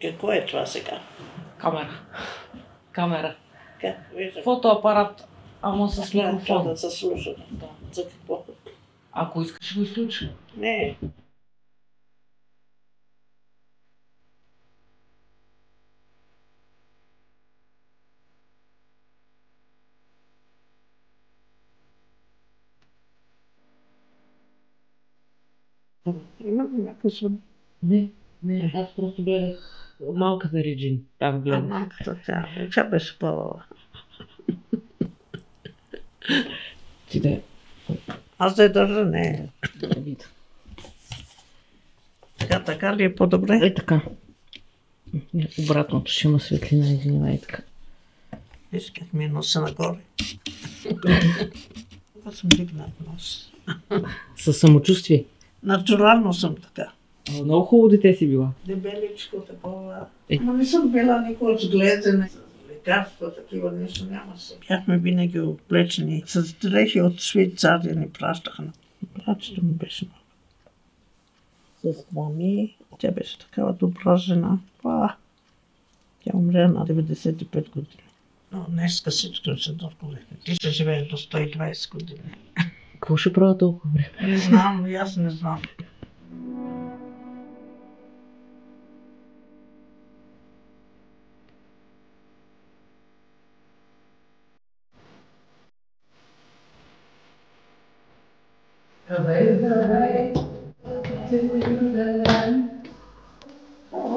Какво е това сега? Камера. Виждам. Фотоапарат, ама с микрофон. Да се слуша. Да. За какво? Ако искаш го изключи. Не. Имам някакъв сън. Не, аз просто гледах малката Реджин. Там гледах. Малката тя беше плавала. Ти да Аз да я държа, не. видя. Така ли е по-добре? Е така. Обратното ще има светлина, извинявай така. Виж как ми е носа нагоре. Аз съм дигнат нос. Със самочувствие. Натурално съм така. Много хубаво дете си била. Дебеличко, такова. Но не съм била никога отгледана. Лекарства, такива нещо няма се. Бяхме винаги облечени с дрехи от Швейцария ни пращаха. Братчето ми беше много. С мами. Тя беше такава добра жена. Тя умря на 95 години. Но днеска всичко се толкова. Ти ще живееш до 120 години. Какво ще правя толкова време? Не знам, и аз не знам.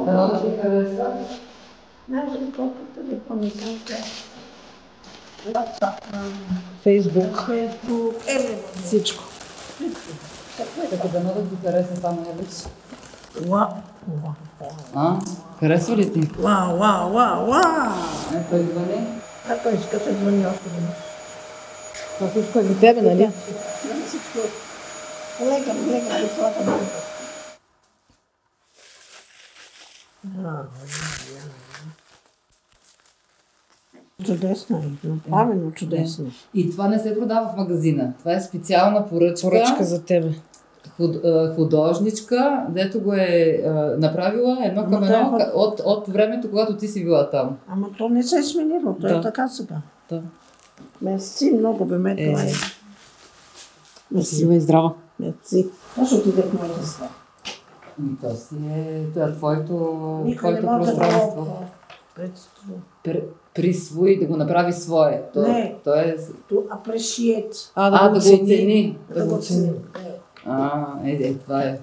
Дано ти хареса. Не знам колко телефони там. Фейсбук. Всичко. Така дано да ти хареса там, Елис. Вау. Харесва ли ти? Вау. Той звъни. Ако иска се звъни още веднъж. Това всичко е за тебе, нали? Всичко. Легам, да слагам. Чудесно е, направено чудесно. И това не се продава в магазина. Това е специална поръчка за тебе. Художничка, дето го е направила едно към едно от времето, когато ти си била там. Ама то не се е сменило, то е така сега. Да. Мерси, много бе ме това е. Мерси, бе, здрава. Мерси. Аз отидах в моята стая. Това е твоето пространство. Присвои, да го направи свое. To appreciate. Да го оцени. Да го оцени. Това е.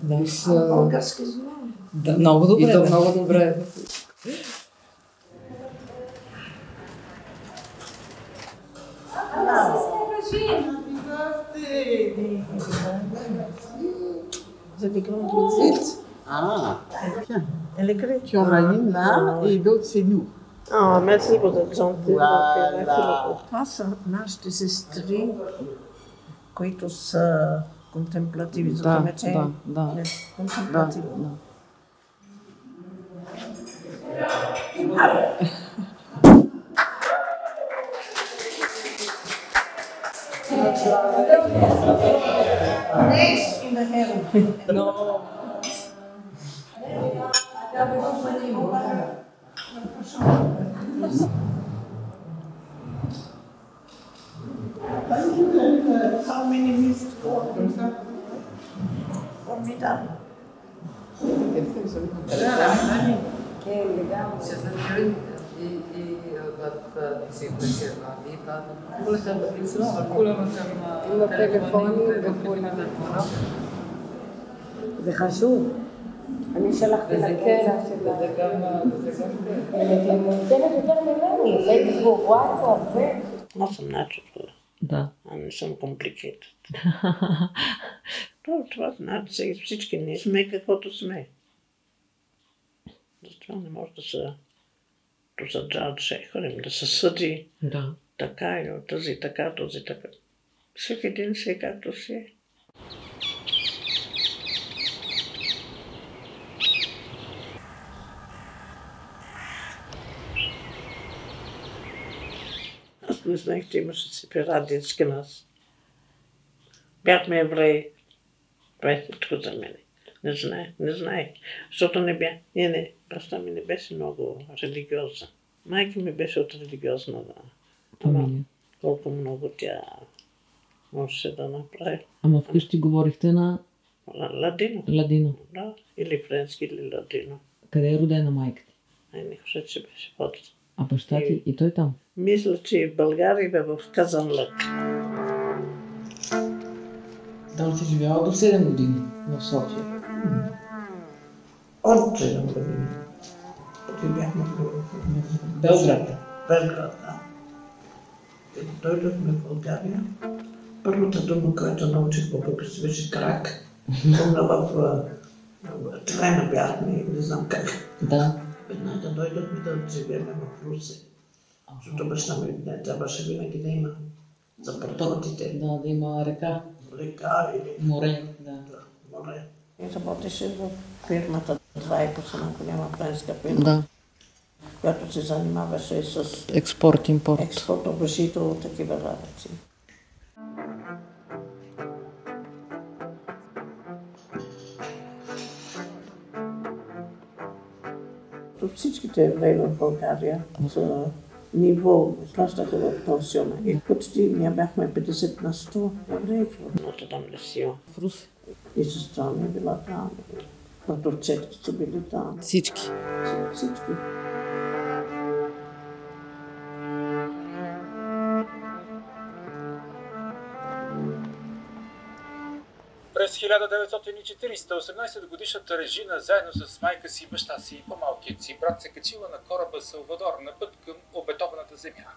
Български знам. Да, много добре. И то много добре. За grande visite. Elle est grecque. Tu en as une là et l'autre c'est nous. Merci pour être gentil. Voilà. Това са нашите сестри, които са контемплативи за тъмече. Да. Контемплативи. Next in the heaven. No. How many missed calls? Formidable. Che legal. עם הפלאפונים וכולם. זה חשוב. אני שלחתי לקבוצה שלה. היא מותנת יותר ממני, פייסבוק, וואטסאפ, זה. Аз съм natural. Да. А не съм complicated. Това значи всички не сме каквото сме. Затова не може да се judge, да се съди. Да. Така е, този така, този така. Всеки един си е както си е. Аз не знаех, че имаше сепаратни нас. Бяхме евреи. Това е всичко за мене. Не знаех. Защото баща ми не беше много религиозна. Майка ми беше от религиозна, да. Ама колко много тя можеше да направи. Ама вкъщи говорихте на... Ладино. Да, или френски, или ладино. Къде е родена майката? Не хоже, че беше в Одеса. А баща ти и той там? Мисля, че в България бе в Казанлък. Там си живяла до 7 години в София. От 7 години. Поти бяхме в Белград, да. Дойдохме в България. Първата дума, която научих по български, беше крак. Помня в Трайна бяхме, не знам как. Да. Веднага дойдохме да живеем в Русе. Защото баща ми не трябваше винаги да има за пътуватите. Да има река. Река или море. Да, море. И работеше в фирмата 2,5 голяма френска фирма, която се занимаваше с експорт-импорт. Експорт, обрешително такива работи. Всичките евреи в България за ниво плащаха в пансиона. И почти ние бяхме 50 на 100 еврейки. Едното там не сила. В Русе. И сестра ми била там. Братовчетки са били там. Всички. Всички. През 1940 18-годишната Режина заедно с майка си, баща си и по-малкият си брат се качила на кораба Салвадор на път към обетованата земя.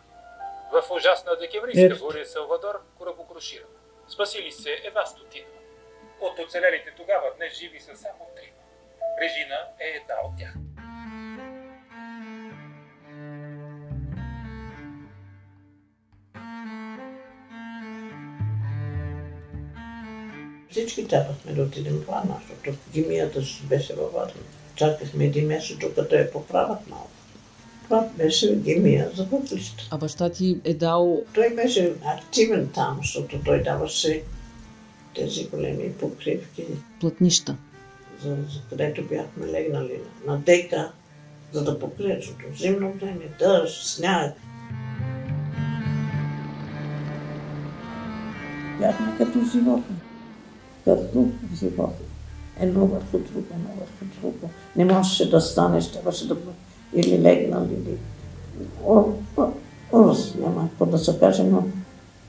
В ужасна декемврийска буря Салвадор корабокрушира. Спасили се едва стотина. От оцелелите тогава днес живи са само 3. Режина е една от тях. Всички трябвахме да отидем в Варна, защото гимията беше във Варна. Чакахме един месец, докато я поправят малко. Това беше гимия за въглища. А баща ти е дал... Той беше активен там, защото той даваше тези големи покривки. Плътнища. За където бяхме легнали на дека, за да покрият, защото зимно време, дъжд, сняг. Бяхме като животни. Като животни. Едно върху друго. Не можеше да станеш, трябваше да бъде или легнал, или... Няма какво да се каже, но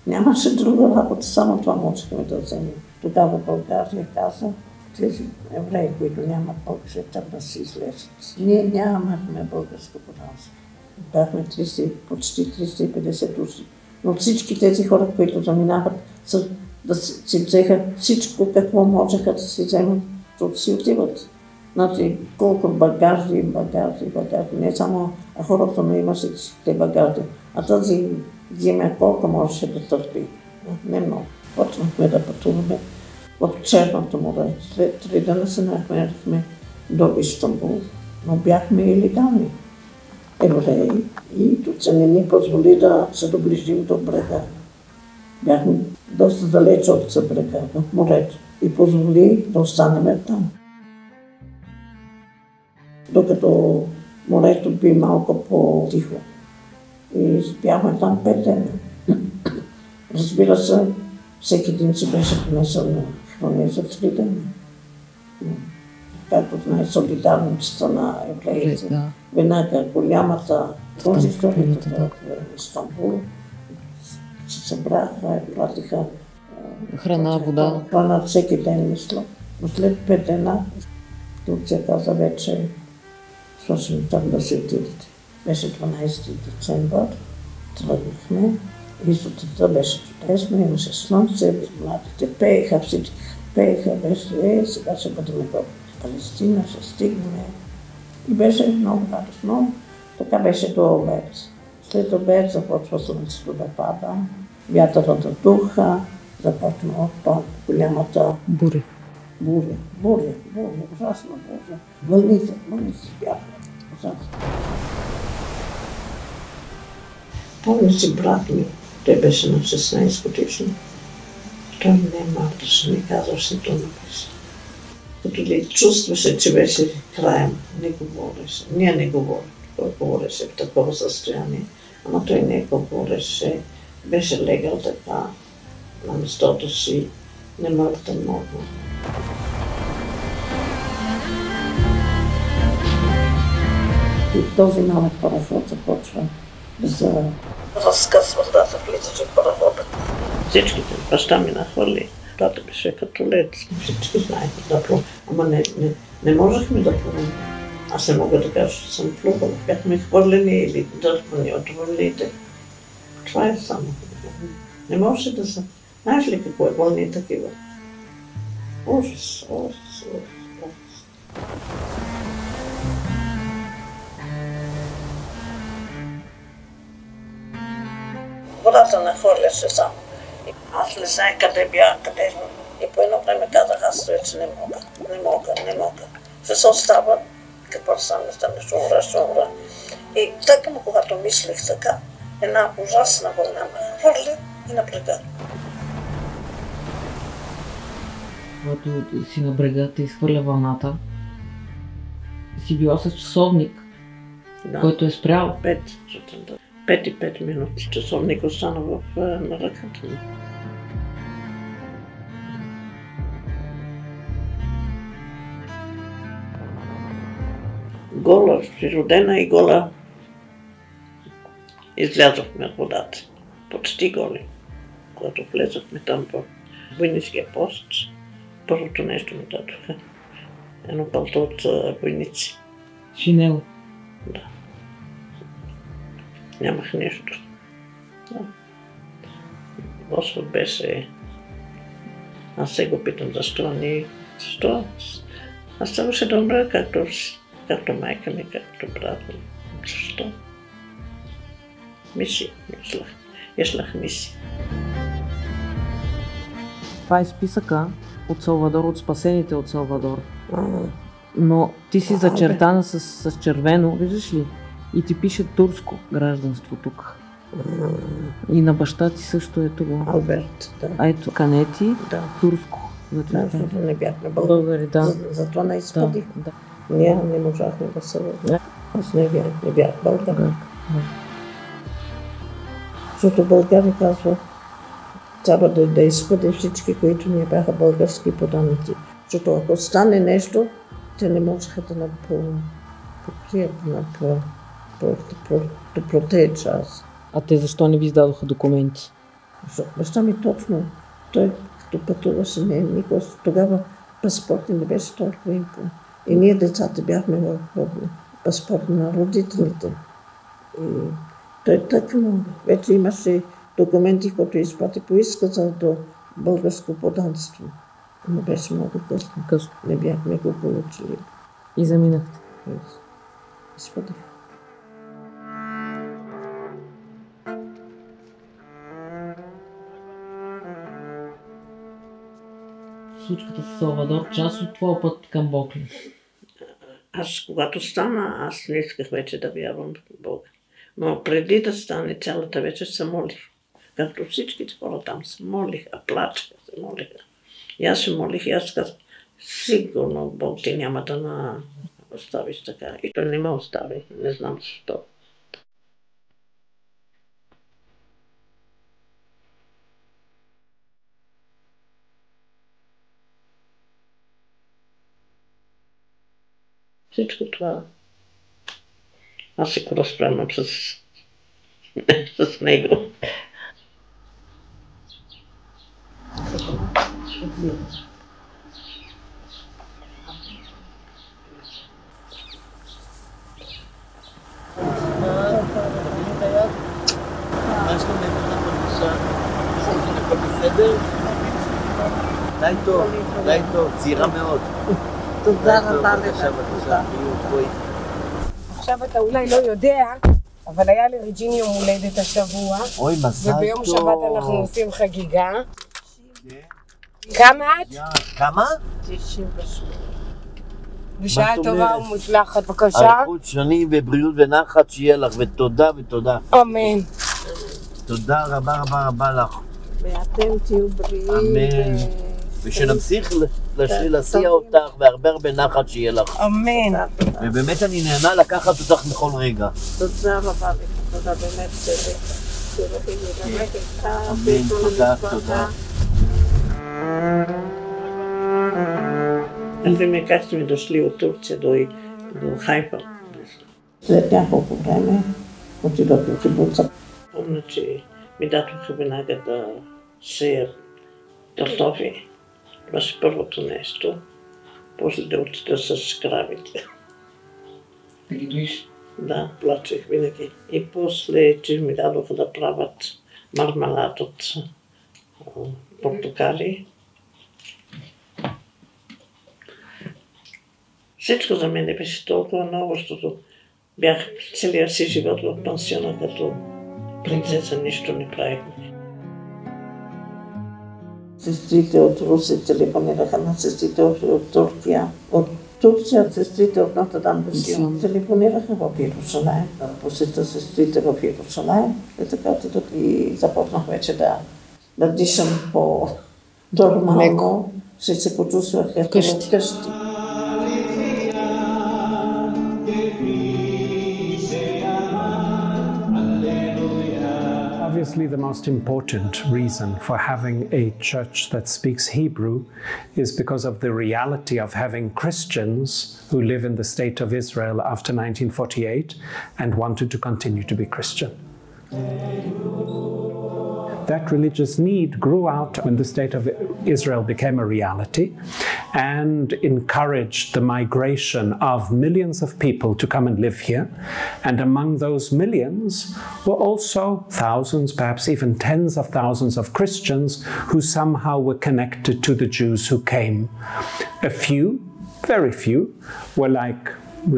нямаше друга работа, само това можехме да вземем. Тогава България каза, тези евреи, които нямат български, трябва да се излезат. Ние нямахме българско гражданство. Бяхме почти 350 души. Но всички тези хора, които заминават, да си взеха всичко, какво можеха да си вземат, защото си отиват. Значи, колко багажи. Не само хората, но имаше всичките багажи. А тази зима колко можеше да търпи? Не много. Почнахме да пътуваме в Черното море. След 3 дена се намерихме до Истанбул, но бяхме илегални евреи и тук се не ни позволи да се доближим до брега. Бяхме доста далеч от брега, в морето, и позволи да останем там. Докато морето би малко по-тихо. И бяхме там 5 дена. Разбира се, всеки един си беше понесъл на храни за 3 дена. Както знае, солидарността на евреите. Веднага голямата консисторията в Истанбул се събраха и платиха храна, вода. Храна всеки ден, мисля. Но след 5 дена Турция каза вече свършим там да се отидете. Беше 12 декември, тръгнахме и сутринта беше чудесно, имаше слънце, младите пееха, всички пееха, беше сега ще бъдем в Палестина, ще стигнем. И беше много радостно. Така беше до обед. След обед започва слънцето да пада, вятърът да духа, започна от голямата буря, ужасна буря. Вълните бяха ужасни. Помня си брат ми, той беше на 16 годишни. Той не марташе, не казваше, то не беше. Като ли чувстваше, че беше краем, не говореше. Ние не говореше в такова състояние. Ама той не говореше, беше легал така на местото си, не мъртва много. И този малък параход започва да се разкъсва, да се влизаше в парахода. Всичките, баща ми нахвърли. Тата беше като лед. Всички знаеха да плувам. Ама не можехме да плуваме. Аз не мога да кажа, че съм плувала. Бяхме хвърлени или дърпани от вълните. Това е само. Не може да са. Знаеш ли какво е вълни такива? Ужас, ужас, ужас. Водата нахвърляше само. Аз не знае къде бях, къде. И по едно време казах, аз вече не мога. Ще се остава, какво стане, ще умра. И така, когато мислех така, една ужасна вълна ме хвърли и на брега. Когато си на брега, те изхвърля вълната, си била с часовник, който е спрял. 5 и 5 минути. Часовник остана на ръката ми. Гола, природена и гола, излязохме от водата. Почти голи. Когато влезохме там по войническия пост, първото нещо ми дадоха. Едно пълто от войници. Шинел. Да. Нямах нещо. Да. Господ беше... Аз се го питам, защо ни... Защо? Аз трябваше да умра, както майка ми, както брат ми. Защо? Мисия, мислах мисия. Това е списъка от Салвадор, от спасените от Салвадор. Но ти си зачертана с червено, виждаш ли? И ти пише турско гражданство тук. И на баща ти също е това. Алберт, да. А ето Канети, да. Турско. Защото не бяхме българи, да. Затова не изпадих. Да. Ние не можахме да се върнем. Аз не бях българ. Защото българи казва, трябва да изпъде всички, които не бяха български поданици. Защото ако стане нещо, те не можеха да покрият, да протее час. А те защо не ви издадоха документи? Баща ми точно, той като пътуваше, никога тогава паспорт не беше толкова импо. И ние децата бяхме в паспорт на родителите. И той тъкно вече имаше документи, които изпрати поиска за до българско поданство. Но беше много късно. Не бяхме го получили. И заминахте? Изпадих. Случката с Салвадор, част от твоя път към Бог ли? Аз когато стана, аз не исках вече да вярвам в Бога. Но преди да стане цялата вечер се молих. Както всичките хора там се молиха, плачеха, се молиха. И аз се молих и аз казах, сигурно Бог ти няма да оставиш така. И той не ме остави, не знам защо. Всичко това аз се го разправям с него. די טוב, צעירה מאוד. תודה רבה לך. עכשיו אתה אולי לא יודע, אבל היה לרג'יני יום הולדת השבוע. אוי, מזל טוב. וביום שבת אנחנו עושים חגיגה. כמה את? כמה? 98. בשעה טובה ומוצלחת, בבקשה. אריכות שנים ובריאות ונחת שיהיה לך, ותודה ותודה. אמן. תודה רבה רבה רבה לך. ואתם תהיו בריאים. אמן. ושנמשיך להסיע אותך והרבה נחת שיהיה לך. אמן. ובאמת אני נהנה לקחת אותך מכל רגע. תודה רבה לך, תודה באמת. אמן, תודה, תודה. Например, как мы дошли от Турция до Хайфа. След няколко време отидох в кибуца. Помня, че ми дадоха веднага да сея картофи. Беше първото нещо. После да отида с кравите. Да ги доиш? Да, плачех винаги. И после, че ми дадоха да правят мармелад от портокали. Всичко за мен беше толкова ново, защото бях целия си живот в пансиона като принцеса, нищо не правихме. Сестрите от Руси телефонираха на сестрите от Турция. От Турция сестрите от Нотр-Дам де Сион телефонираха в Йерусалим. Да посетя сестрите в Йерусалим. И така отидох и започнах вече да дишам по-нормално. Ще се почувствах като вкъщи. Obviously, the most important reason for having a church that speaks Hebrew is because of the reality of having Christians who live in the state of Israel after 1948 and wanted to continue to be Christian. That religious need grew out when the state of Israel became a reality and encouraged the migration of millions of people to come and live here. And among those millions were also thousands, perhaps even tens of thousands of Christians who somehow were connected to the Jews who came. A few, very few, were like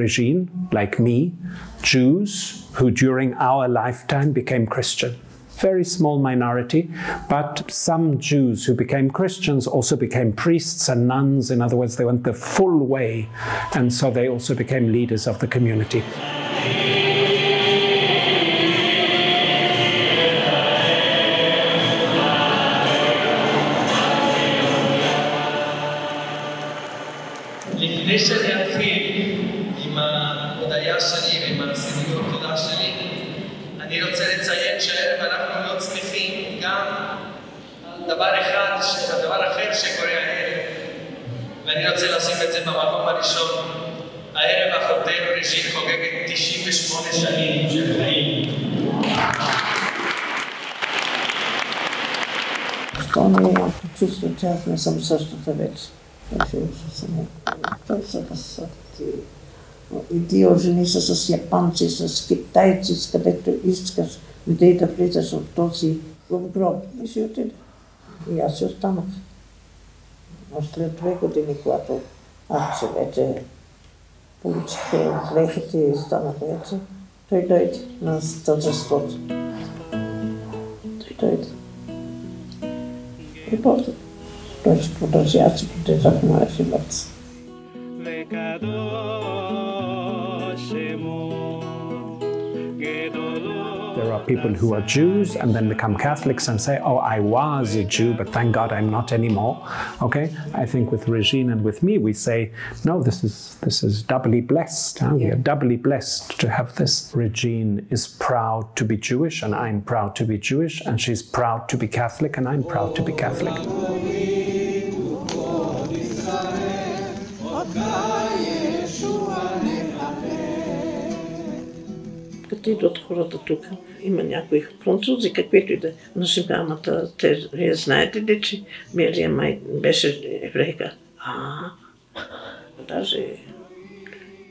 Regine, like me, Jews who during our lifetime became Christian. Very small minority, but some Jews who became Christians also became priests and nuns. In other words, they went the full way, and so they also became leaders of the community. לפני שאני אתחיל עם ההודיה שלי ועם הסידור תודה שלי, אני רוצה לציין שהערב אנחנו מאוד שמחים גם על דבר אחר שקורה הערב, ואני רוצה לשים את זה במקום הראשון. הערב אחותנו רג'ין חוגגת 98 שנים של חיים. Що ми чувствам, че аз не съм същата вече. Той са и ти ожени са с японци, с китайци, с където искаш, къде да влизаш от този в гроб. И си отида. И аз си останах. Но след 2 години, когато аз вече получих дрехите и станах вече, той дойде на тържеството. Той дойде. И после той ще продължи, аз си поддържах моя живот. There are people who are Jews and then become Catholics and say, oh, I was a Jew, but thank God I'm not anymore. Okay? I think with Regine and with me, we say, no, this is doubly blessed. Huh? We are doubly blessed to have this. Regine is proud to be Jewish and I'm proud to be Jewish, and she's proud to be Catholic and I'm proud to be Catholic. Като идват хората тук, има някои французи, каквито и да, но шибамата, вие знаете ли, че Мирия май беше еврейка? Даже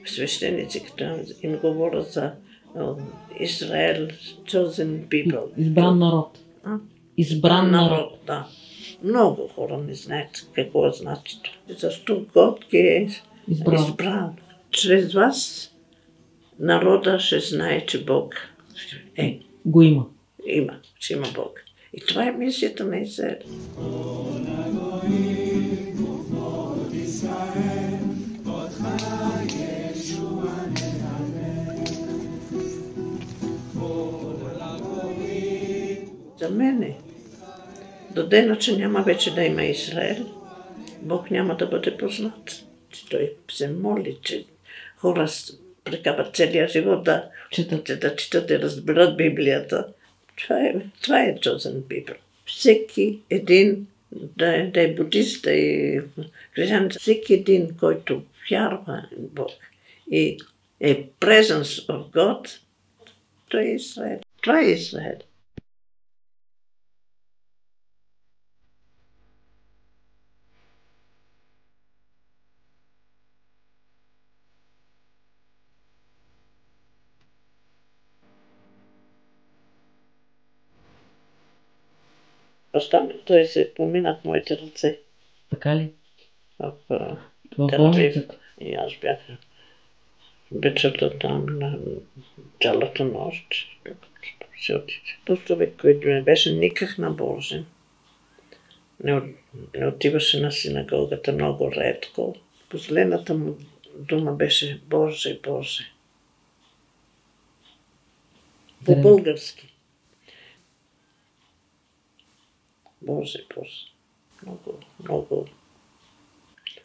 свещеници, като им говорят за Израел, chosen people. Избран народ. Избран народ. Да. Много хора не знаят какво значи това. Защо Год ги е избрал. Чрез вас народа ще знае, че Бог го има. Че има Бог. И това е мисията на Израел. За мене, до дена, че няма вече да има Израел, Бог няма да бъде познат. Че той се моли, че хора прекарат целия живот да четат и разберат Библията. Това е chosen people. Всеки един, да е будист, да е християнин, всеки един, който вярва в Бог и е presence of God, той е Израел. Това е Израел. Баща той се поминат моите ръце. Така ли? В болницата. И аз бях вечерта там на цялата нощ. Се отиде. То човек, който не беше никак набожен. Не отиваше на синагогата много редко. Последната му дума беше Боже, Боже. По-български. Боже, Боже. Много, много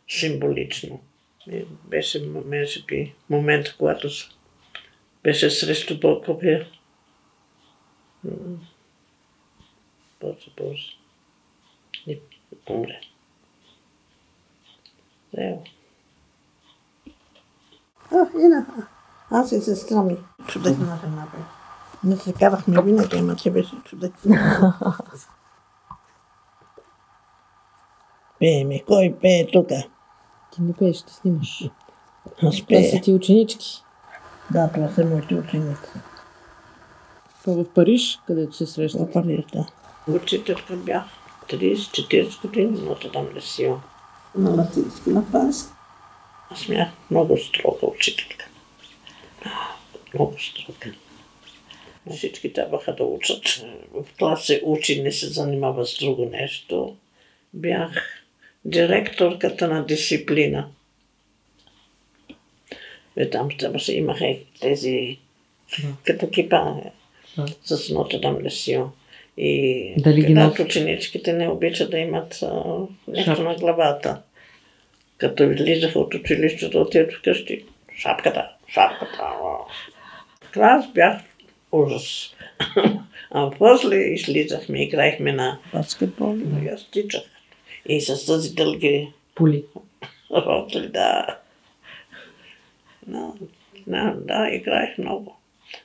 символично. Беше, може би, момент, когато беше срещу Бог, Боже, Боже. И умре. Ево. Ина, аз и сестра ми. Чудесна жена бе. Не се карахме винаги, ама че беше чудесна. Пее ми, кой пее тука? Ти не пееш, ти снимаш. Аз пея. Това са ти ученички. Да, това са моите ученици. В Париж, където се срещат. В Париж, да. Учителка бях 30-40 години, но там не си. На латински, на франски. Аз бях много строга учителка. Много строга. Всички трябваха да учат. В клас се учи, не се занимава с друго нещо. Бях директорката на дисциплина. Там имаха тези като кипа с Нотр-Дам де Сион. И когато ученичките не обичат да имат нещо на главата. Като излизаха от училището, отидат вкъщи. Шапката. Аз бях ужас. А после излизахме, играехме на баскетбол и аз тичах. И с тези дълги пули. Ротли, да. Да, играех много.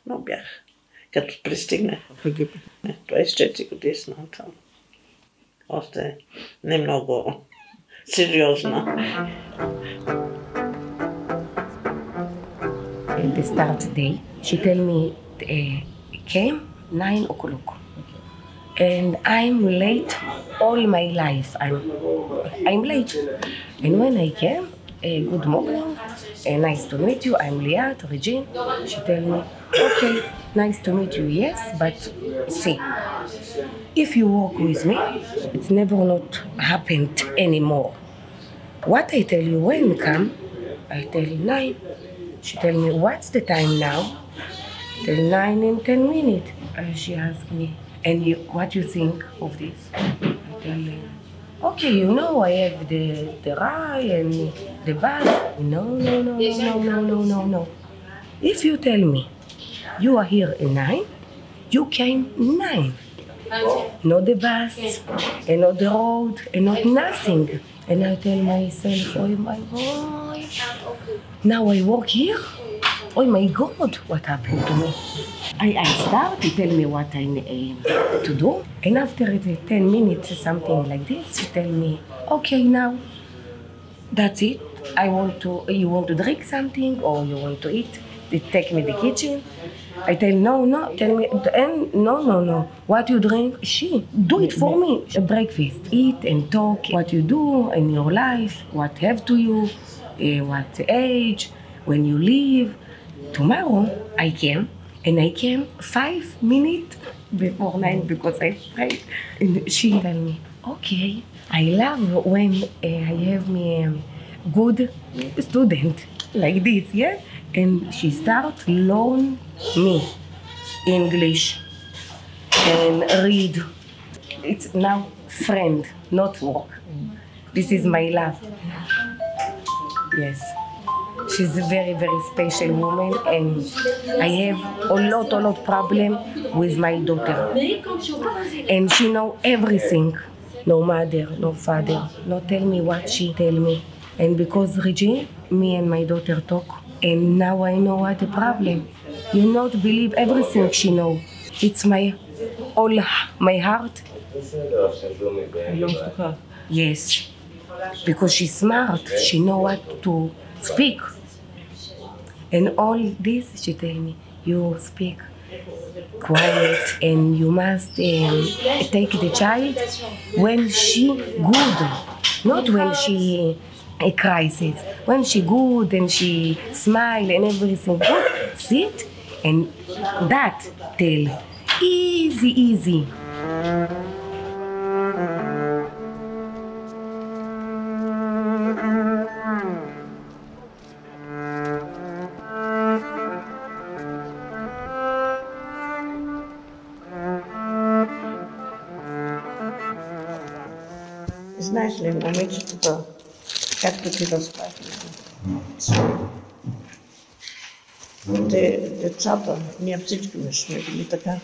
Но бях. Като пристигнах в Египет. 24 годишна там. Още не много сериозна. The start day, she tell me came 9 o'clock. And I'm late all my life. I'm late. And when I came, good morning, nice to meet you. I'm Liat, Regine. She tell me, okay, nice to meet you, yes, but see, if you work with me, it's never not happened anymore. What I tell you when come, I tell 9. She tell me, what's the time now? Tell 9 and 10 minutes. She asked me, and what you think of this? I tell her, okay, you know, I have the ride and the bus. No. If you tell me you are here at 9, you came 9. Not the bus, and not the road, and not nothing. And I tell myself, oh my boy, now I work here? Oh my God, what happened to me? I start to tell me what I need to do. And after 10 minutes, something like this, she tell me, okay, now, that's it. You want to drink something or you want to eat? They take me to the kitchen. I tell, no, tell me, no. What you drink? She, do it for me. Breakfast, eat and talk what you do in your life, what have to you, what age, when you leave. Tomorrow, I came 5 minutes before 9 because I prayed. And she tell me, okay, I love when I have me a good student like this, yeah? And she start learn me English and read. It's now friend, not work. This is my love. Yes. She's a very, very special woman, and I have a lot problem with my daughter. And she know everything. No mother, no father, no tell me what she tell me. And because Regine, me and my daughter talk, and now I know what the problem. You not believe everything she know. It's all my heart. Belongs to her. Yes, because she's smart. She know what to speak. And all this, she tell me, you speak quiet and you must take the child when she good, not when she cries. When she good and she smile and everything good, sit and that tell, easy. Знаеш ли, момичетата, както ти разправи, децата, ние всички сме били така,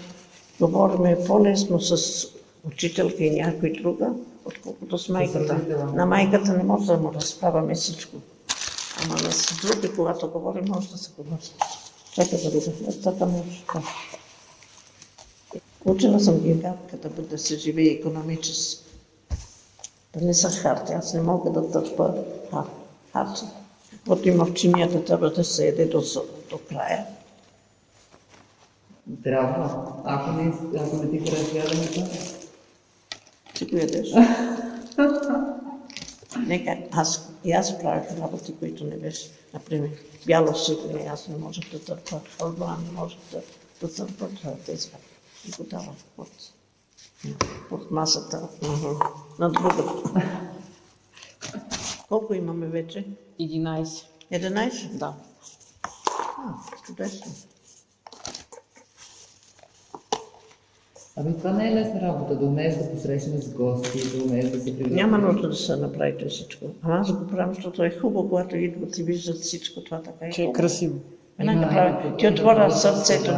говориме по-лесно с учителка и някой друга, отколкото с майката. На майката не може да му разправяме всичко. Ама с други, когато говорим, може да се говори. Чакай да видя, децата може. Учила съм ги как да се живее икономически. Да не са харти, аз не мога да търпа харти. Каквото има в чинията, трябва да се еде до края. Трябва. Ако не ти харесва яденето? Ти го ядеш. Нека аз правих работи, които не беше. Например, бяло сирене, аз не можех да търпа. Халва не можех да търпа тези. И го давам под масата на другата. Колко имаме вече? 11. 11? Да. Чудесно. Ами това не е лесна работа, да умееш да посрещнеш гости, да умееш да се пригласиш. Няма нужда да се направите всичко. Ама аз го правя, защото е хубаво, когато идват и виждат всичко това така. Че е красиво. Ти отворя сърцето,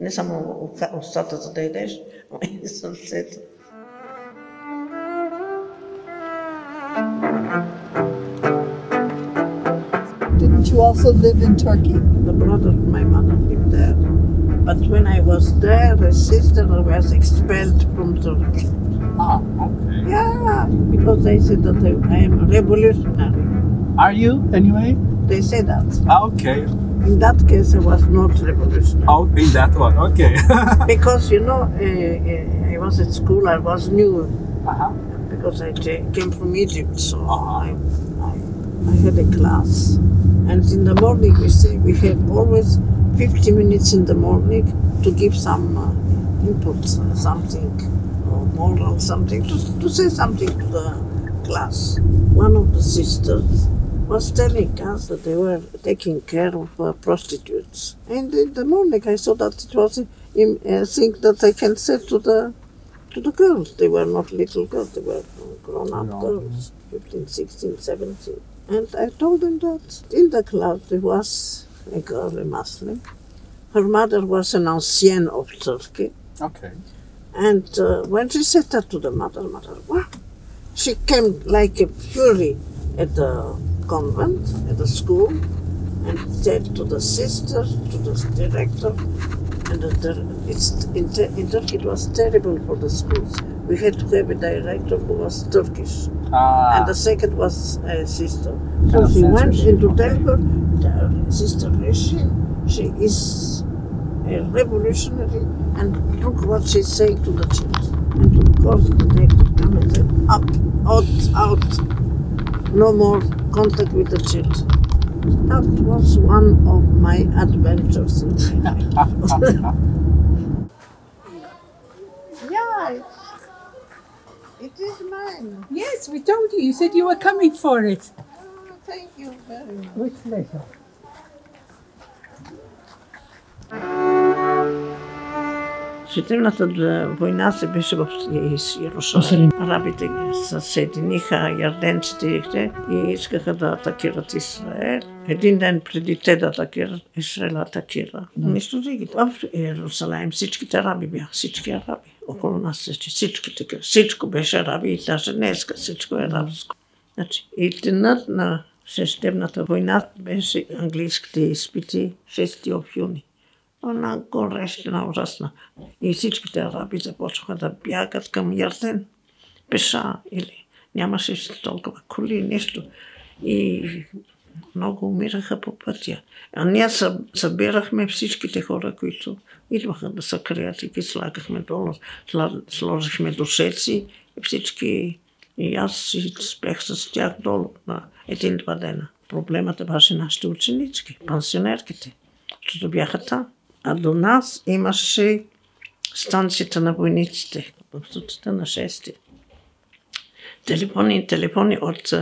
не само устата, за да ядеш, но и сърцето. Didn't you also live in Turkey? The brother of my mother lived there. But when I was there, the sister was expelled from Turkey. Ah, okay. Yeah, because they said that I am revolutionary. Are you, anyway? They say that. Okay. In that case, I was not revolutionary. Oh, in that one, okay. Because, you know, I was at school, I was new. Because I came from Egypt, so I had a class. And in the morning, we had always 50 minutes in the morning to give some input, something, or moral something, to say something to the class. One of the sisters was telling us that they were taking care of prostitutes. And in the morning I saw that it was a thing that I can say to the girls. They were not little girls, they were grown-up girls, 15, 16, 17. And I told them that in the class there was a girl, a Muslim. Her mother was an ancienne of Turkey. Okay. And when she said that to the mother, wow, she came like a fury at the convent, at the school, and said to the sister, to the director, and in Turkey it was terrible for the schools. We had to have a director who was Turkish, and the second was a sister. So she went in to tell her, Sister Regine, she is a revolutionary, and look what she's saying to the children. And of course the director came and said, up, out. No more contact with the children. That was one of my adventures in my life. Yeah, it is mine. Yes, we told you. You said you were coming for it. Thank you very much. With pleasure. Светлината война се беше в Иерусалим. Арабите се съединиха, ярденците и искаха да атакират Израел. Един ден преди те да атакират, Израел атакира. Нищо други. В Иерусалим всичките араби бяха, всички араби. Около нас всичко беше араби и даже днеска всичко е арабско. Значи, и денят на шестдневната война беше английските изпити 6 юни. Она горещина ужасна. И всичките араби започнаха да бягат към Ярден. Пеша или нямаше толкова коли, нещо. И много умираха по пътя. А ние събирахме всичките хора, които идваха да се крият и ги слагахме долу. Сложихме душеци и всички. И аз бях с тях долу на 1-2 дена. Проблемата беше нашите ученички, пансионерките, които бяха там. А до нас имаше станцията на войниците, в сутринта на 6. Телефони от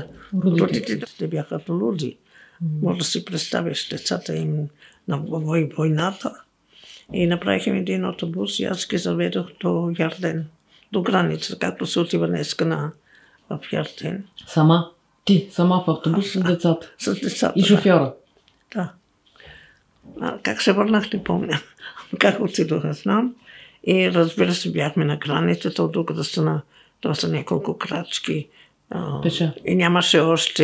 родителите. Те бяха луди. Може да си представиш децата им на войната. И направихме един автобус и аз ги заведох до Ярден, до граница, както се отива днеска в Ярден. Сама? Ти? Сама в автобус с децата? С децата. И шофьора? Да. Как се върнах, не помня. Как отидоха, знам. И разбира се, бяхме на границата, от тук това са няколко крачки. Пеша. И нямаше още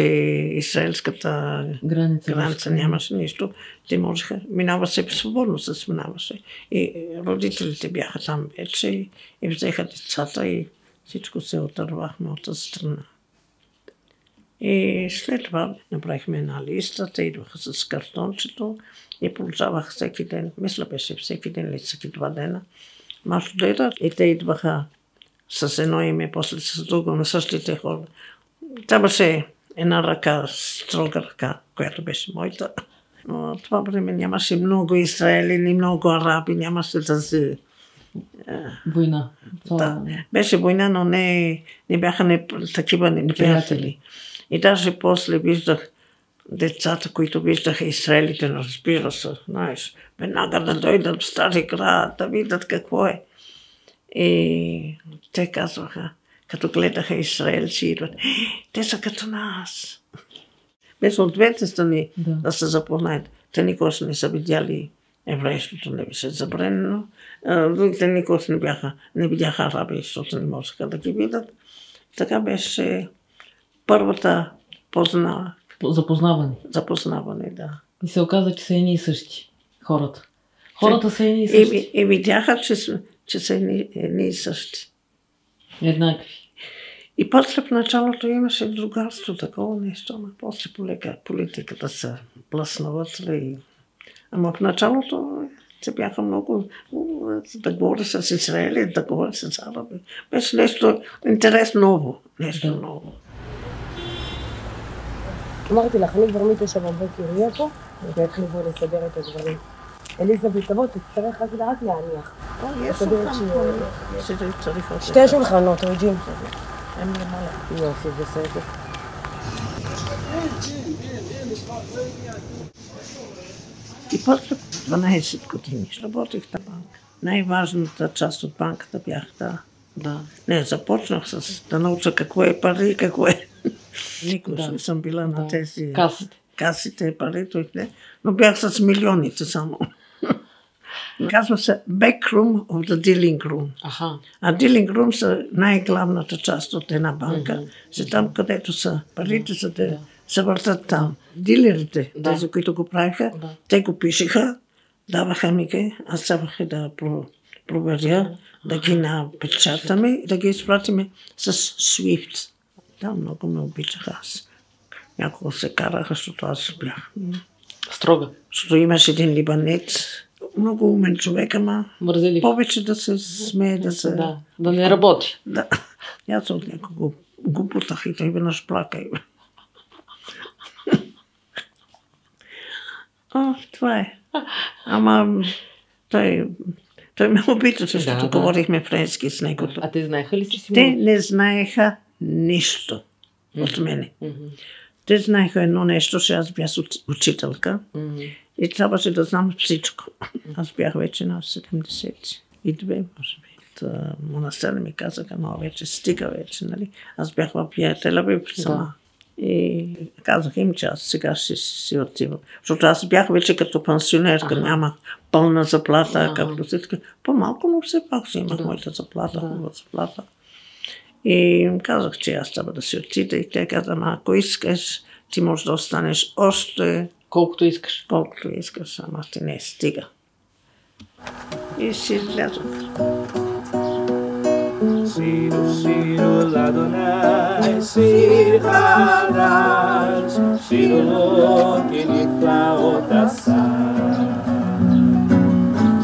израелската граница, нямаше нищо. Те можеха, минава се свободно се минаваше. И родителите бяха там вече и взеха децата и всичко се отървахме от тази страна. И след това направихме една листа, те идваха с картончето и получавах всеки ден, мисля беше всеки ден или всеки 2 дена, марш дойдат и те идваха с едно име, после с друго на същите хора. Трябваше една ръка, строга ръка, която беше моята. Но това време нямаше много израелини, много араби, нямаше тази война. Да. Беше война, но не бяха такива неприятели. И даже после виждах децата, които виждаха израелите, разбира се, знаеш, веднага да дойдат в Стари град, да видят какво е. И те казваха, като гледаха израелци, идват, те са като нас. Без от двете страни да се запознаят. Те никога не са видяли еврейството, не беше забранено. Другите никога не видяха араби, защото не можеха да ги видят. Така беше първата запознаване, да. И се оказа, че са едни и същи хората. Хората са едни и същи. И видяха, че са едни и същи. Еднакви. И после в началото имаше другарство, такова нещо, но после политиката се плъсна вътре. Ама в началото се бяха много да говоря с Израели, да говоря с араби. Беше нещо интересно ново, нещо ново. אמרתי לך, אני כבר מתשע בבוקר אהיה פה, ויתחיל בו לסדר את הדברים. אליזבת תבוא, תצטרך רק להניח. שתי שולחנות, רג'ים. הם למעלה. יופי, בסדר. И после 12 години работих на банка. Най-важната част от банката бях да. Не, започнах да науча какво е пари, какво е. Никога не съм била на тези касите, парито, но бях с милионите само. Казва се back room of the dealing room. А dealing room са най-главната част от една банка. Са там, където са парите, за да се въртат там. Дилерите, тези, които го правиха, те го пишеха, даваха ми ги, аз трябваше да проверя, да ги напечатаме и да ги изпратиме с Swift. Да, много ме обичаха аз. Някога се караха, защото аз бях строга. Защото имаш един либанец, много умен човек, ама повече да се смее, да не работи. Да. Аз от някого го путах и той веднъж плака. Това е. Ама той ме обича, защото говорихме френски с него. А те знаеха ли си? Те не знаеха нищо от мене. Те знаеха едно нещо, че аз бях учителка и трябваше да знам всичко. Аз бях вече на 70. идве, може би. Монастер ми казаха, но вече стига вече, нали? Аз бях в приятеля сама. И казах им, че аз сега ще си отивам. Защото аз бях вече като пенсионерка, нямах пълна заплата, както всички. По-малко, но все пак си имах моята заплата, хубава заплата. И им казах, че аз трябва да си отида. И те каза, ако искаш, ти можеш да останеш още... Колкото искаш. Колкото искаш, ама ти не стига. И си излязох. Siru, siru, l'Adonai, sir hadash, siru lo kiniflaot asar.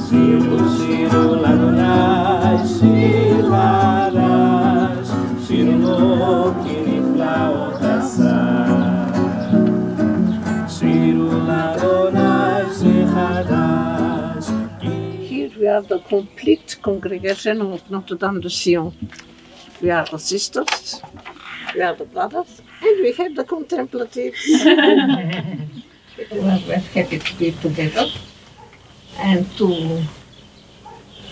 Siru, siru, l'Adonai, sir hadash, siru lo kiniflaot asar. Siru, l'Adonai, sir hadash. We are the complete congregation of Notre Dame de Sion. We are the sisters, we are the brothers, and we have the contemplatives. We are very happy to be together and to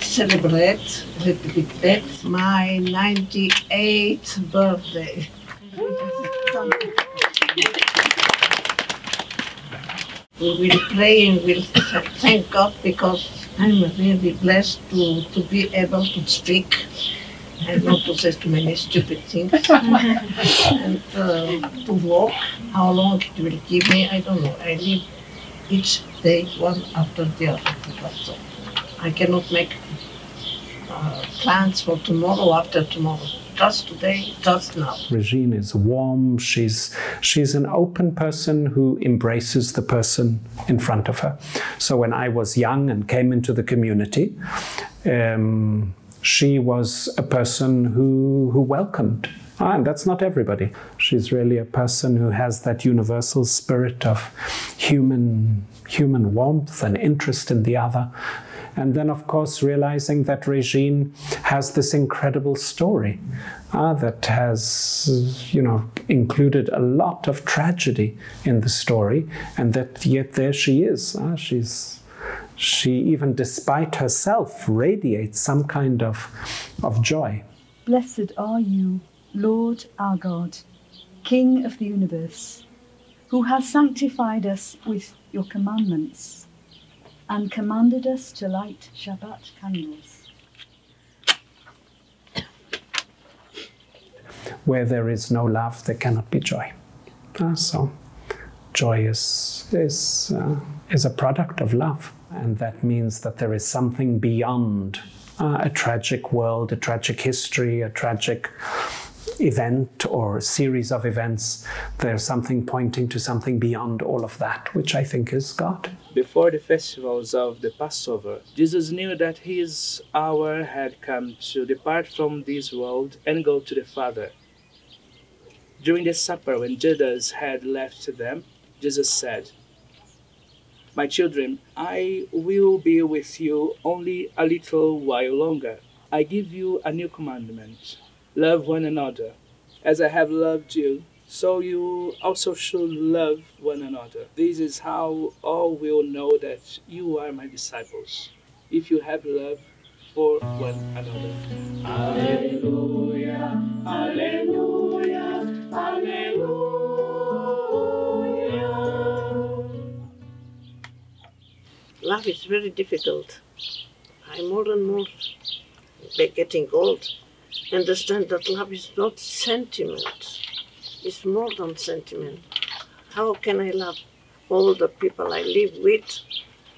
celebrate a little bit that my 98th birthday. We will pray and we'll thank God because I'm really blessed to be able to speak and not to say too many stupid things. And to walk, how long it will give me, I don't know. I live each day one after the other. That's all. I cannot make plans for tomorrow after tomorrow. Just today, just now. Regine is warm. She's an open person who embraces the person in front of her. So when I was young and came into the community, she was a person who welcomed. And that's not everybody. She's really a person who has that universal spirit of human warmth and interest in the other. And then, of course, realizing that Regine has this incredible story that has, included a lot of tragedy in the story, and that yet there she is. She even, despite herself, radiates some kind of joy. Blessed are you, Lord our God, King of the universe, who has sanctified us with your commandments and commanded us to light Shabbat candles. Where there is no love, there cannot be joy. So joy is a product of love. And that means that there is something beyond a tragic world, a tragic history, a tragic event or series of events. There's something pointing to something beyond all of that, which I think is God. Before the festivals of the Passover, Jesus knew that his hour had come to depart from this world and go to the Father. During the supper, when Judas had left them, Jesus said, "My children, I will be with you only a little while longer. I give you a new commandment. Love one another. As I have loved you, so you also should love one another. This is how all will know that you are my disciples, if you have love for one another." Alleluia, alleluia, alleluia. Love is very difficult. I'm more and more getting old. Understand that love is not sentiment. It's more than sentiment. How can I love all the people I live with,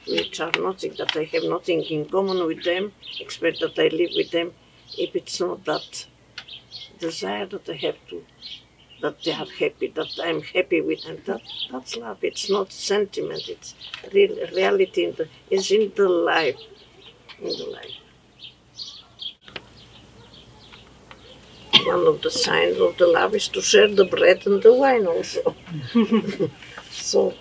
which are nothing, that I have nothing in common with them, except that I live with them, if it's not that desire that I have to, that they are happy, that I'm happy with them. That's love. It's not sentiment. It's reality. It's in the life. In the life. One of the signs of the love is to share the bread and the wine also. So,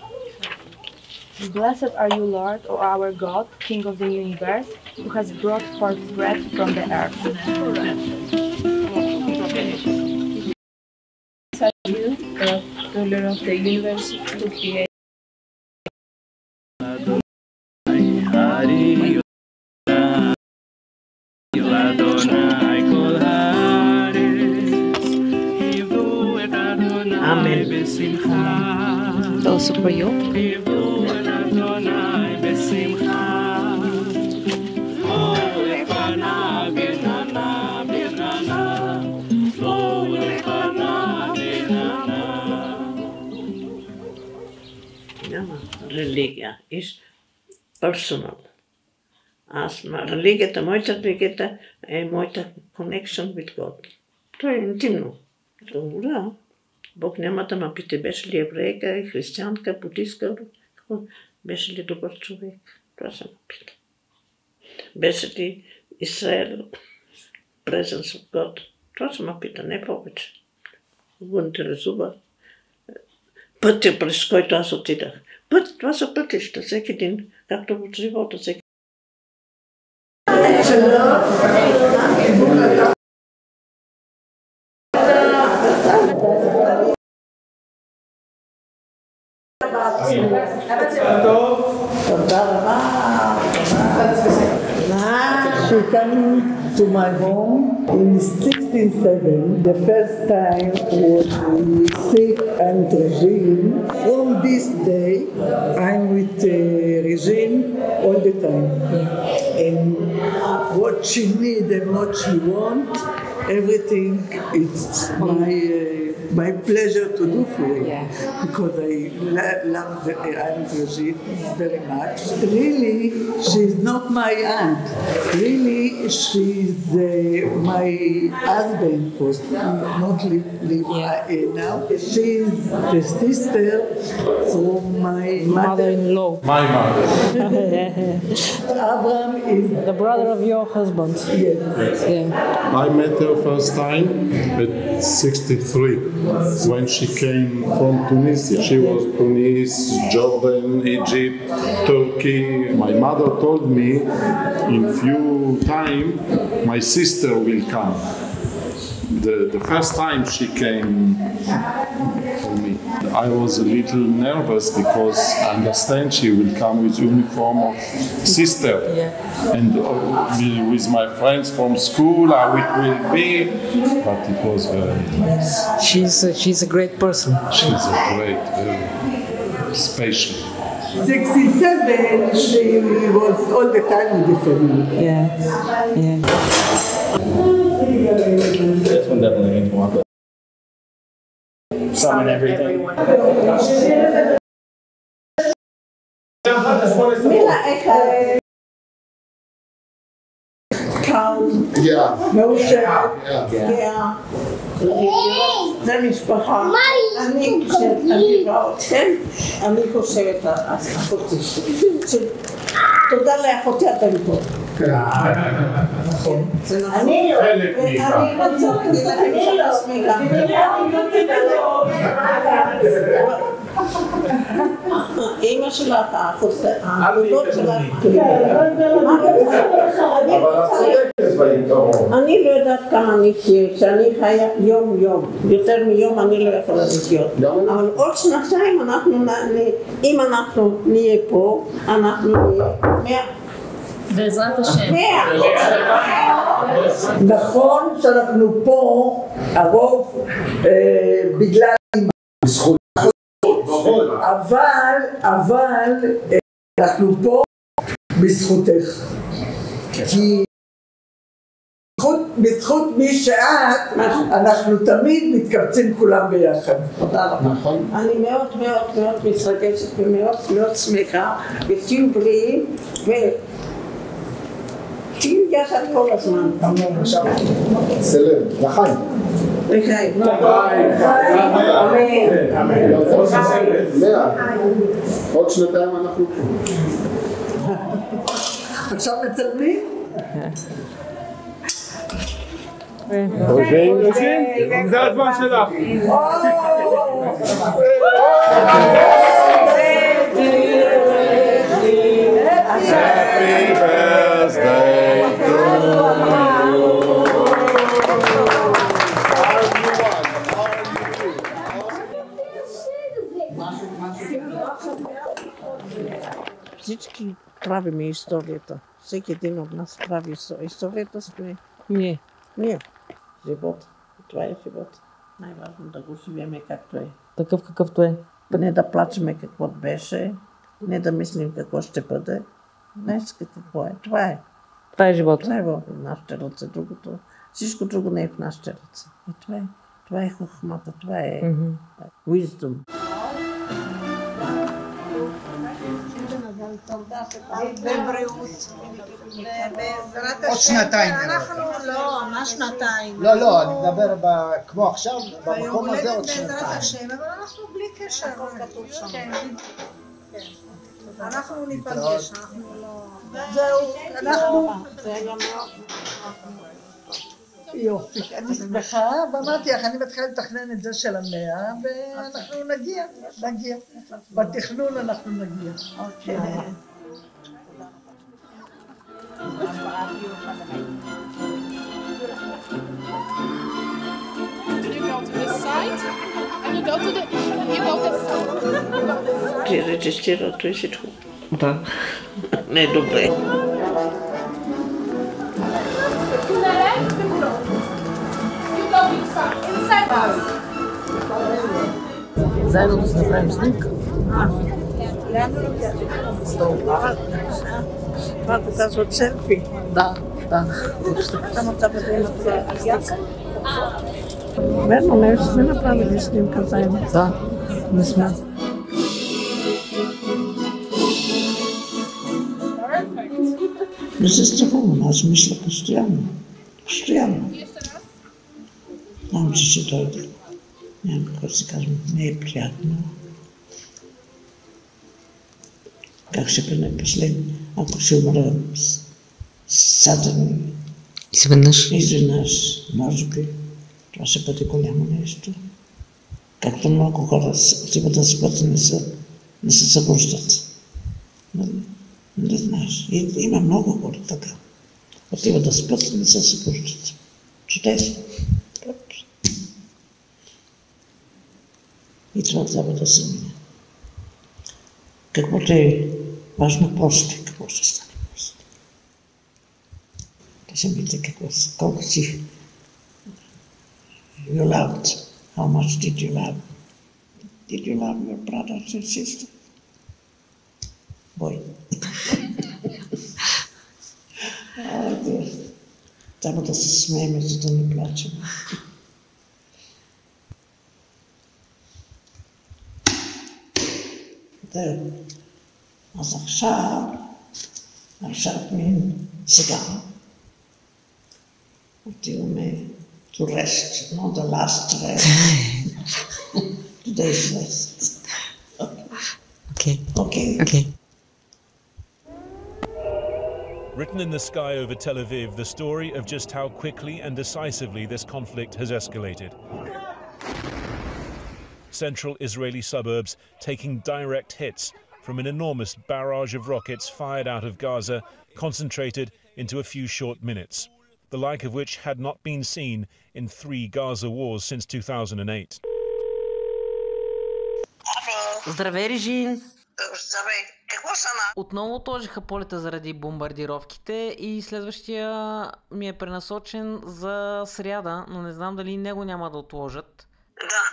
blessed are you, Lord, O our God, King of the universe, who has brought forth bread from the earth. Blessed are you, ruler of the universe, who created Amen. Also for you. Religija is personal. As religията, моята религията е моята connection with God. То е интимно. Да. Бог няма да ме пита, беше ли еврейка, християнка, будистка, беше ли добър човек. Това се ме пита. Беше ли Израел, presence of God. Това се ме пита, не повече. Го интересува пътя, през който аз отидах. Това са пътища, всеки един, както в живота, всеки. She came to my home in 1967. The first time was sick and Regine. From this day, I'm with Regine all the time. And what she needs and what she wants, everything, it's my pleasure to do for her. Yeah. Because I love Aunt Regine very much. Really, she's not my aunt. Really, she's my husband, was not live now. She's the sister from my mother-in-law. My mother. Abraham is the brother of your husband. Yes. Yeah. I met her first time at 63 when she came from Tunisia. She was Tunis, Jordan, Egypt, Turkey. My mother told me in few time my sister will come. The first time she came for me, I was a little nervous because I understand she will come with uniform of sister. Yeah. And with my friends from school, how it will be, but it was very nice. She's a great person. She's a great, very special. 67, she was all the time with the family. Yeah, yeah. This one definitely needs more. Summon everything. זה משפחה. אני חושבת אחותי. תודה לאחותי אתם פה. אני רוצה להגיד לכם שעצמי גם. אמא שלך, האחותות שלך. אני לא יודעת כמה אני חיה, כשאני חיה יום יום, יותר מיום אני לא יכולה לחיות. אבל עוד שנתיים אם אנחנו נהיה פה, אנחנו נהיה 100. בעזרת השם. נכון שאנחנו פה, הרוב בגלל בזכות, אבל אנחנו פה בזכותך. כי בזכות מי שאת, אנחנו תמיד מתקבצים כולם ביחד. תודה רבה. אני מאוד מאוד מאוד מתרגשת ומאוד מאוד שמחה, ותהיו בריאים ותהיו יחד כל הזמן. סלם, לחיים. לחיים. אמן. עוד שנתיים אנחנו פה. עכשיו מצלמים? זה הזמן שלך. Happy birthday to you. Всички правиме историята. Всеки един от нас прави историята сме. Ние. Живот. Това е живот. Най-важно да го живеме както е. Такъв какъвто е. Не да плачеме какво беше, не да мислим какво ще бъде. Днес какво е. Това е. Това е живот. Това е в нашите ръце. Другото, всичко друго не е в нашите ръце. И това е. Това е хохмата, това е wisdom. עוד שנתיים. לא, שנתיים. לא, אני מדבר כמו עכשיו, במקום הזה עוד שנתיים. אבל אנחנו בלי קשר. אנחנו ניפגש, אנחנו לא... זהו, אנחנו... יופי, אני שמחה, ואמרתי לך, אני מתחילה לתכנן את זה של 100, ואנחנו נגיע. בתכנון אנחנו נגיע. אוקיי. You go to the site and you go to the... Ти регистрирато и всичко. Да. Не е добре. Заедно да си направим снимка. Това показват селфи. Да. Само трябва да имат снимка. Верно, не сме направили снимка заедно. Да, не сме. Не се страхувам, аз мисля постоянно. Знам, че ще дойде. Няма какво си казвам, не е приятно. Как ще бъде последно, ако ще умра саден изведнъж, може би, това ще бъде голямо нещо. Както много хора отиват да спят и не се събуждат. Не знаеш, има много хора така. Отиват да спят и не се събуждат. Чудесно. И това трябва да се мине. Каквото е важно после, какво ще стане после. Кажем видите колко си you loved, how much did you love? Did you love your brothers and sisters? Boy. Трябва да се смеем, за да не плачем. אז עכשיו сега отиваме to rest, not the last rest. Today's rest. Okay. Written in the sky over Tel Aviv, the story of just how quickly and decisively this conflict has escalated. Central Israeli suburbs taking direct hits from an enormous barrage of rockets fired out of Gaza, concentrated into a few short minutes, the like of which had not been seen in 3 Gaza wars since 2008. Здравей, Режин! Здравей! Какво стана? Отново отложиха полета заради бомбардировките и следващия ми е пренасочен за сряда, но не знам дали него няма да отложат. Да,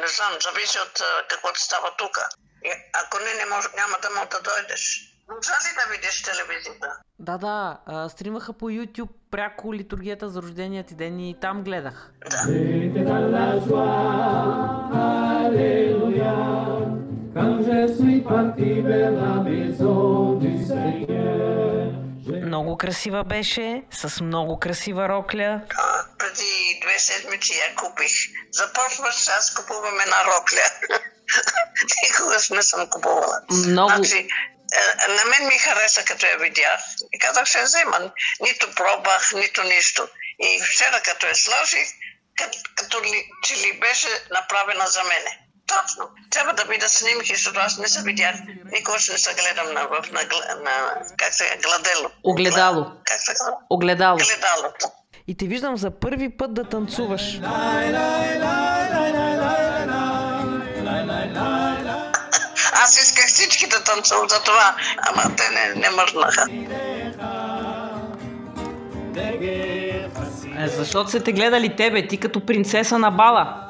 не знам, зависи от каквото става тук. Ако няма да мога да дойдеш. Можа ли да видиш телевизията? Да, стримаха по YouTube пряко литургията за рождения ти ден и там гледах. Да. Много красива беше, с много красива рокля. Преди 2 седмици я купих. Започваш, аз купувам една рокля. Никога не съм купувала. Значи, на мен ми хареса, като я видях. И казах, ще взема. Нито пробвах, нито нищо. И вчера, като я сложих, като че ли беше направена за мене. Точно. Трябва да видя снимки, защото аз не се видях. Никога ще не се гледам на как се гладело. Огледало. Как се казва? Огледало. Огледалото. И те виждам за първи път да танцуваш. Аз исках всички да танцуват за това, ама те не мърнаха. Защото са те гледали тебе, ти като принцеса на бала.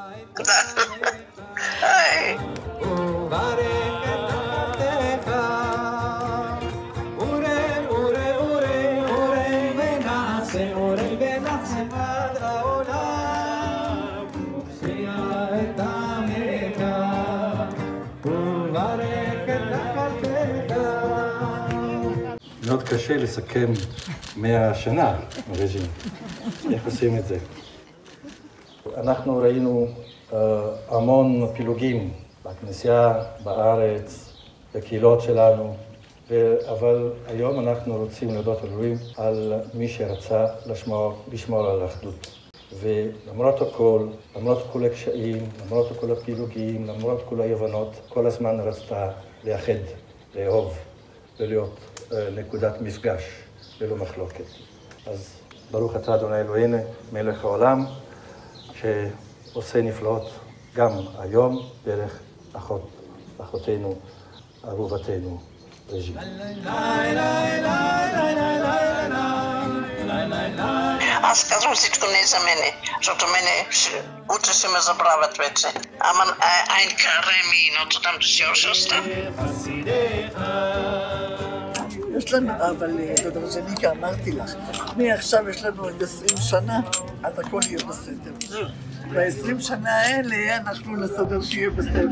היי. מאוד קשה לסכם 100 שנה רג'ים. איך עושים את זה? אנחנו ראינו המון פילוגים בכנסייה, בארץ, בקהילות שלנו, אבל היום אנחנו רוצים להודות אלוהים על מי שרצה לשמור על האחדות. ולמרות הכל, למרות כל הקשיים, למרות כל הפילוגים, למרות כל היבנות, כל הזמן רצתה לאחד, לאהוב ולהיות נקודת מפגש ללא מחלוקת. אז ברוך אתה אדוני אלוהינו, מלך העולם, שעושה נפלאות גם היום דרך אחותינו, אהובתנו, רג'ים. Аз казвам всичко не за мене, защото мене утре ще ме забравят вече. Ама айн карем и ното там да си още остане. יש לנו, אבל דודרז'ניקה, אמרתי לך, מעכשיו יש לנו עוד 20 שנה, אז הכל יהיה בסדר. ב-20 שנה האלה אנחנו נסדר שיהיה בסדר.